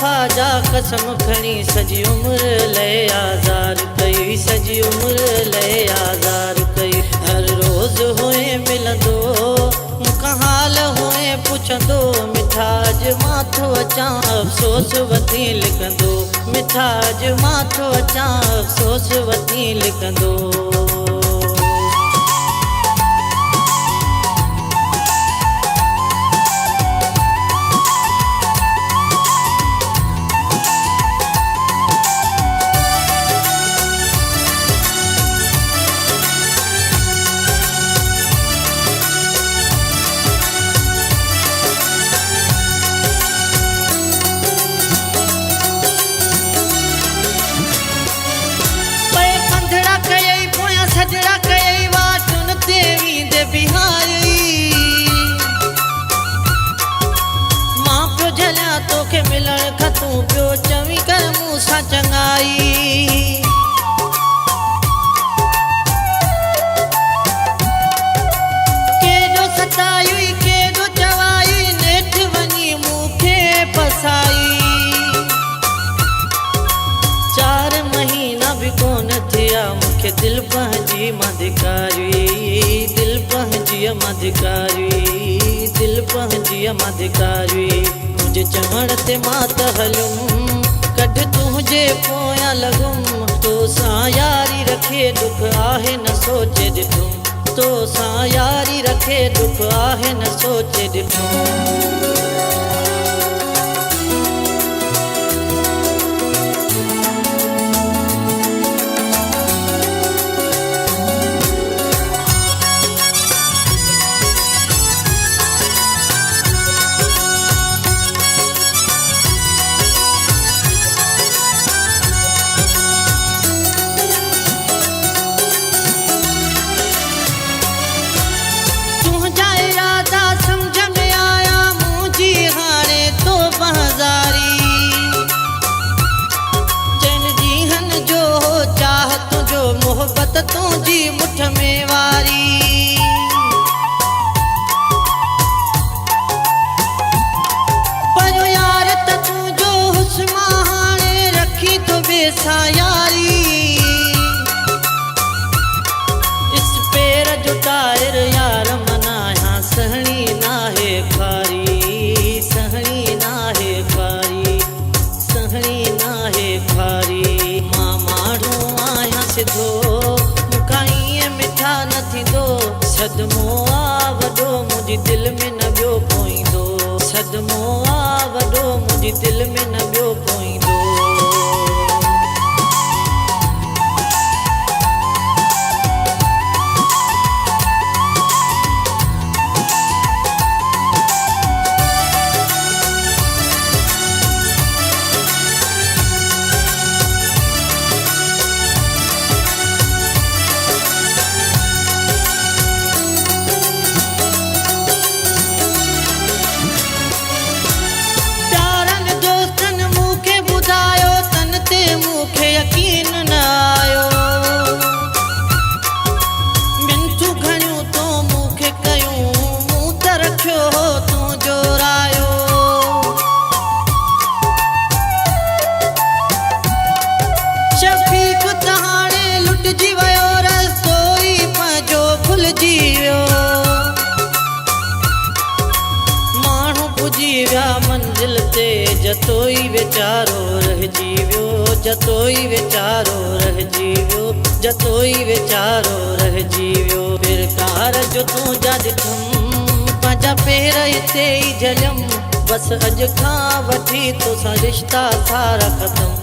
वफ़ा जा कसम खणी सॼी उमिरि लए आज़ार कई, सॼी उमिरि लए आज़ार कई। हर रोज़ हुए मिलंदो मूंखां हाल हुए पुछंदो, मिठा अॼु मां थो अचां अफ़सोस वठी लिखंदो, मिठा अॼु मां थो अचां अफ़सोस वठी लिखंदो। सजड़ा कई वाटुन ते वींदे बिहारी, मां पियो झलिया तोखे मिलण खां तूं पियो चवी कर मूं सां चङाई। केॾो सताई केॾो चवाई नेठि वञी मूंखे फसाई। 4 महीना बि कोन थिया मूंखे दिल पंहिंजी मां धिकारी, दिल पंहिंजी मां धिकारी, दिल पंहिंजी मां धिकारी। मुंहिंजे चवण ते मां त हलुमि कढ तुंहिंजे पोयां लॻुमि, तो सां यारी रखे दुख आहे न सोचे ॾिठुमि, तो सां यारी रखे दुख आहे न सोचे ॾिठुमि। मोहब्बत तुझी मुठ में वारी, पर यार त तुझो हुस्न हाणे रखी तो बेसा यारी। इस पैर जो टायर यार मनाया सहणी नाहे खारी, सहणी नाहे खारी, सहणी नाहे खारी। मां माण्हू आहियां सिधो मूंखां ईअं मिठा न थींदो, सदमो आ वॾो मुंहिंजी दिलि में न ॿियो पोईंदो, सदमो आ वॾो मुंहिंजी दिलि में न ॿियो पोईंदो। मूंखे यकीन न आयो, मिंथू घणियूं तो मूंखे कयूं मूं त रखियो हो तूं जोरायो। शफ़ीक त हाणे लुटिजी वियो, रस्तो ई पंहिंजो भुलिजी वियो। माण्हू पुॼी विया मंज़िल ते जतो ई वीचारो रहिजी वियो, जतो ई वीचारो रहिजी वियो, जतो ई वीचारो रहिजी वियो। बेकार जो तूं जा ॾिठुमि पंहिंजा पेर हिते ई झलियमि, बसि अॼु खां वठी तोसां रिश्ता सारा ख़तमु,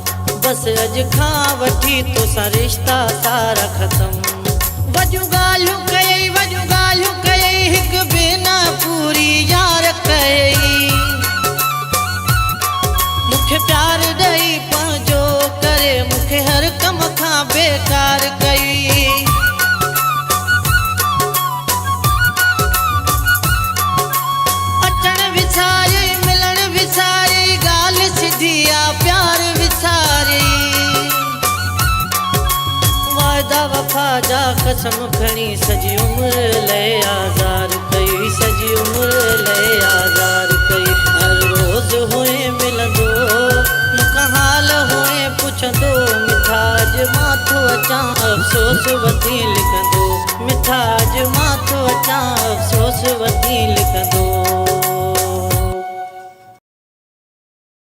बसि अॼु खां वठी तोसां रिश्ता सारा ख़तमु। वॾियूं ॻाल्हियूं कयई, वॾियूं ॻाल्हियूं कयई, हिकु ॿिए न पूरी यार कयई। मूंखे प्यार ॾेई पंहिंजो करे मूंखे हर कम खां बेकार कई। अचण विसारे मिलण विसारे ॻाल्हि सिधी आ प्यार विसारे। वाइदा वफ़ा जा कसम खणी सॼी उमिरि लए आज़ार कई, सॼी उमिरि लए आज़ार कई। हर रोज़ हुए मिलंदो माथो अचां अफ़सोस वठी लिखंदो मिठाज माथो अचां अफ़सोस वठी लिखंदो